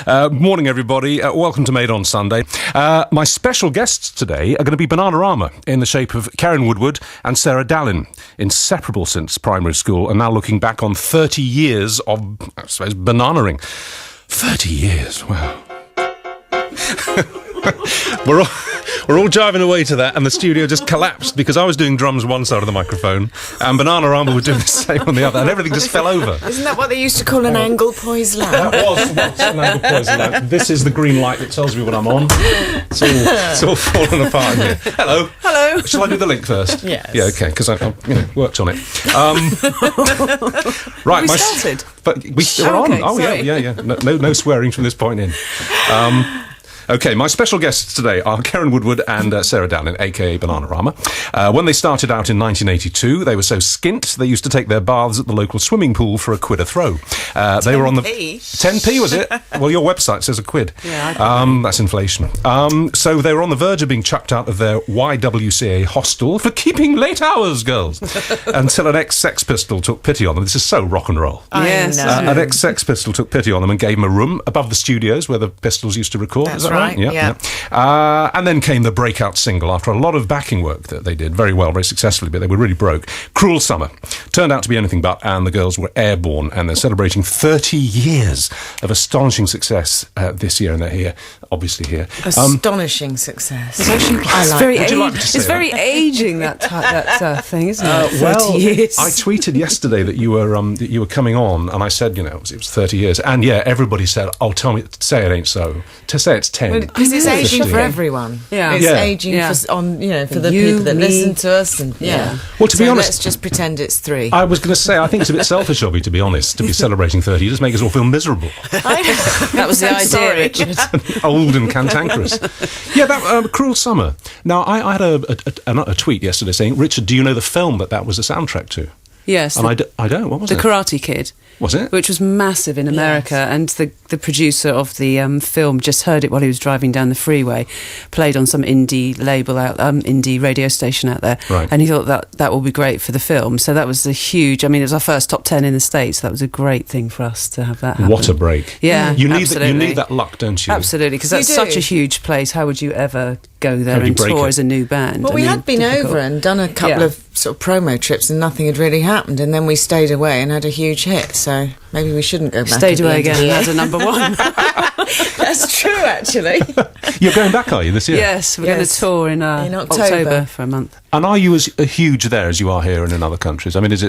Morning, everybody. Welcome to Made on Sunday. My special guests today are going to be Bananarama in the shape of Karen Woodward and Sarah Dallin, inseparable since primary school, and now looking back on 30 years of, I suppose, bananaring. 30 years, wow. We're all jiving away to that, and the studio just collapsed because I was doing drums one side of the microphone and Bananarama were doing the same on the other, and everything just fell over. Isn't that what they used to call an angle poised lamp? That was once an angle poised lamp. This is the green light that tells me when I'm on. It's all falling apart in here. Hello. Hello. Shall I do the link first? Yes. Yeah, okay, because I worked on it. Right, we started. But we're on. Okay, Oh, sorry. yeah. No swearing from this point in. Okay, my special guests today are Karen Woodward and Sarah Dallin, a.k.a. Bananarama. When they started out in 1982, they were so skint they used to take their baths at the local swimming pool for £1 a throw. They were on the 10p, was it? Well, your website says £1. Yeah, that's inflation. So they were on the verge of being chucked out of their YWCA hostel for keeping late hours, girls, until an ex-Sex Pistol took pity on them. This is so rock and roll. Yes. An ex-Sex Pistol took pity on them and gave them a room above the studios where the Pistols used to record. That's Is that right? Yeah. And then came the breakout single after a lot of backing work that they did very well, very successfully, but they were really broke. Cruel Summer turned out to be anything but, and the girls were airborne, and they're celebrating 30 years of astonishing success this year, and they're here, obviously here. Astonishing success. It's actually It's very aging, that thing, isn't it? 30 well, years. I tweeted yesterday that you were coming on, and I said, it was 30 years, and yeah, everybody said, "Oh, say it ain't so." To say it's 10. Because it's aging 15. for everyone. Yeah. It's Yeah. aging Yeah. for the You, people that me. listen to us. And Well, to be honest, let's just pretend it's 3. I was going to say, I think it's a bit selfish of you, to be honest, to be celebrating 30. You just make us all feel miserable. That was the I'm idea, sorry. Richard. Old and cantankerous. Yeah, that Cruel Summer. Now, I had a tweet yesterday saying, Richard, do you know the film that was the soundtrack to? Yes. And I don't. What was The it? Karate Kid. Was it? Which was massive in America, and the producer of the film just heard it while he was driving down the freeway, played on some indie label indie radio station out there, Right. and he thought that will be great for the film. So that was a huge. I mean, it was our first top 10 in the States. That was a great thing for us to have that happen. What a break. Yeah, You need absolutely. that luck, don't you? Absolutely, because You that's do. such a huge place. How would you ever go there would you and break tour it? as a new band? Well, I we mean, had been difficult. over and done a couple Yeah. of sort of promo trips, and nothing had really happened. And then we stayed away and had a huge hit. So maybe we shouldn't go back. Stayed at the away end of again the as a number one. That's true, actually. You're going back, are you, this year? Yes, we're going to Yes. tour in October. October for a month. And are you as huge there as you are here and in other countries? I mean, is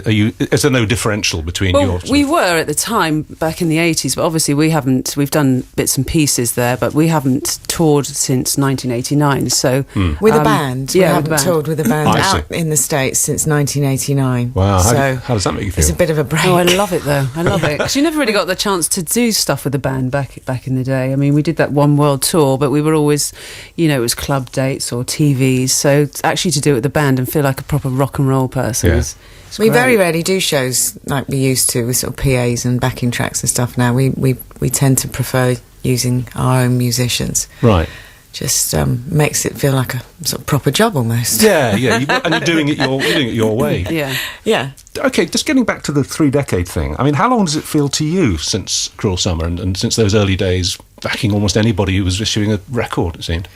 there no differential between your... We were at the time back in the 80s, but obviously we've done bits and pieces there, but we haven't toured since 1989. So With a band. Yeah, we with haven't a band. toured with a band I see. out in the States since 1989. Wow, So how does that make you feel? it's a bit of a break. Oh, I love it though. I love it because you never really got the chance to do stuff with the band back in the day. I mean, we did that one world tour, but we were always, it was club dates or TVs. So actually, to do it with the band and feel like a proper rock and roll person, Yeah. is We great. very rarely do shows like we used to with sort of PAs and backing tracks and stuff now. We tend to prefer using our own musicians. Right. Just makes it feel like a sort of proper job almost. Yeah. And you're doing it your way. Yeah. Yeah. Okay, just getting back to the 3-decade thing. I mean, how long does it feel to you since Cruel Summer and since those early days backing almost anybody who was issuing a record, it seemed?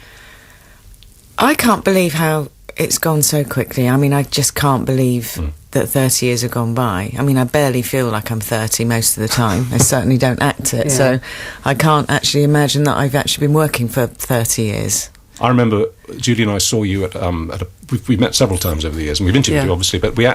I can't believe how it's gone so quickly. I mean, I just can't believe that 30 years have gone by. I mean, I barely feel like I'm 30 most of the time. I certainly don't act it. Yeah. So I can't actually imagine that I've actually been working for 30 years. I remember Julie and I saw you at we've met several times over the years, and we've interviewed you obviously, but we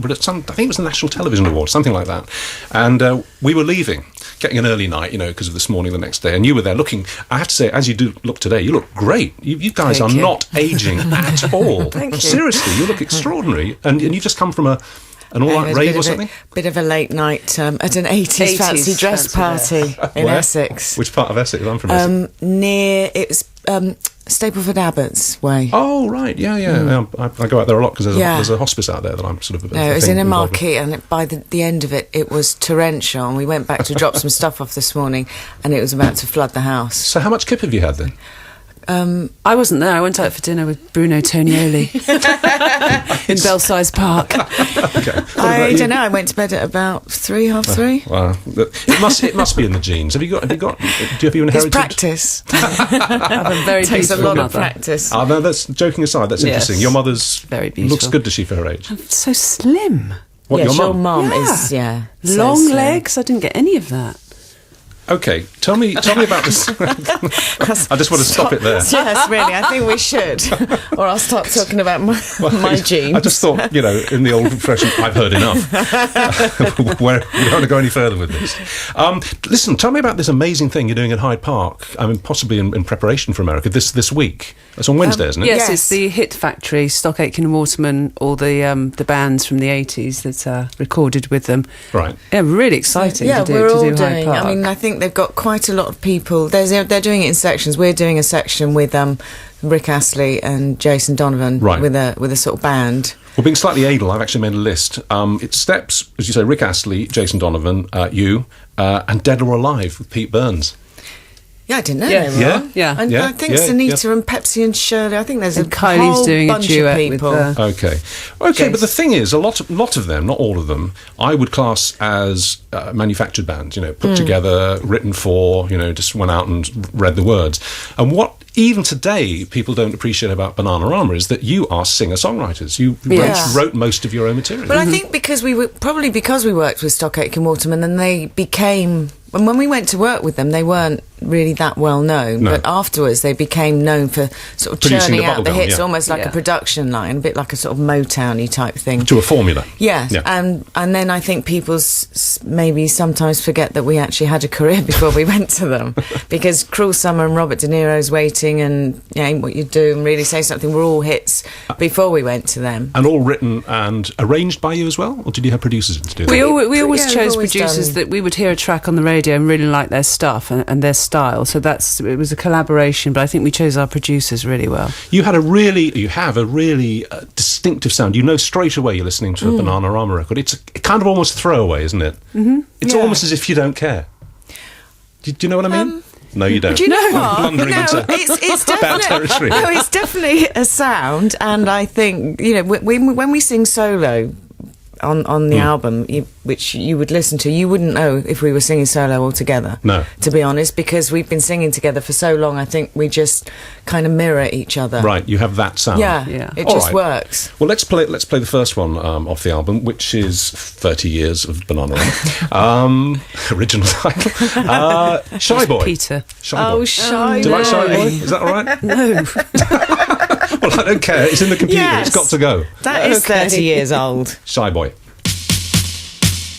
were at some, I think it was the National Television Awards, something like that, and we were leaving, getting an early night, because of this morning the next day, and you were there looking, I have to say, as you do look today, you look great. You guys Thank are you. not aging at all. Thank you. Seriously, you look extraordinary, and you've just come from an all-night rave or something? Bit of a late night at an 80s fancy dress party in Where? Essex. Which part of Essex? I'm from Essex. It was Stapleford Abbots way. Oh, right, yeah. I go out there a lot because there's a hospice out there that I'm sort of... No, it was in a marquee, and by the end of it, it was torrential, and we went back to drop some stuff off this morning, and it was about to flood the house. So how much kip have you had then? I wasn't there. I went out for dinner with Bruno Tonioli in Belsize Park. I don't know. I went to bed at about 3, half 3. Well, it must be in the genes. Do you have you inherited? It's practice. I have a very Takes a beautiful lot mother. of practice. No, that's joking aside. That's Yes. interesting. Your mother's Very beautiful. looks good, does she, for her age? So slim. What, yes, your your mum? mum is, so Long slim. legs. I didn't get any of that. Okay, tell me about this. I just want to stop it there. Yes, really. I think we should. Or I'll start talking about my genes. I just thought, in the old expression, I've heard enough. We don't want to go any further with this. Listen, tell me about this amazing thing you're doing at Hyde Park. I mean, possibly in preparation for America this week. It's on Wednesday, isn't it? Yes, Yes. it's the Hit Factory, Stock Aitken and Waterman, all the bands from the 80s that recorded with them. Right. Yeah, really exciting Yeah, to we're all do Hyde doing. Park. I mean, I think they've got quite a lot of people. They're doing it in sections. We're doing a section with Rick Astley and Jason Donovan Right. with a sort of band. Well, being slightly idle, I've actually made a list. It steps, as you say, Rick Astley, Jason Donovan, you, and Dead or Alive with Pete Burns. Yeah, I didn't know Yeah. they were. Yeah? Yeah. And Yeah, I think yeah, Sunita and Pepsi and Shirley. I think there's And a Kylie's whole doing a bunch duet of with people. Okay, Yes. but the thing is, a lot of them, not all of them, I would class as manufactured bands. Put together, written for. Just went out and read the words. And what even today people don't appreciate about Bananarama is that you are singer-songwriters. You Yes. wrote most of your own material. But I think because we worked with Stock Aitken Waterman, then they became. And when we went to work with them, they weren't really that well known. No. But afterwards, they became known for sort of Producing churning the out the bubblegum, hits, yeah. almost like Yeah. a production line, a bit like a sort of Motown-y type thing. to a formula. Yes, Yeah. and then I think people maybe sometimes forget that we actually had a career before we went to them, because Cruel Summer and Robert De Niro's Waiting and Ain't What You Do and Really Say Something were all hits before we went to them. And all written and arranged by you as well? Or did you have producers to do that? We always Yeah, we've chose always producers done- that we would hear a track on the radio and really like their stuff and their style. So it was a collaboration, but I think we chose our producers really well. You have a really distinctive sound. Straight away you're listening to a Bananarama record. It's kind of almost throwaway, isn't it? Mm-hmm. It's Yeah. almost as if you don't care. Do you know what I mean? No, you don't. Do you know I'm what? blundering into it's bad definitely territory. no, it's definitely a sound, and I think when we sing solo on the album, which you would listen to, you wouldn't know if we were singing solo all together. No. To be honest, because we've been singing together for so long, I think we just kind of mirror each other. Right, you have that sound. Yeah, Yeah. it All just right. works. Well, let's play the first one off the album, which is 30 years of Bananarama. Original title. Shy Boy. Peter. Shy Boy. Oh, Shy Do you like Shy Boy. Boy? Is that all right? No. Well, I don't care. It's in the computer. Yes. It's got to go. That is 30 years old. Shy Boy.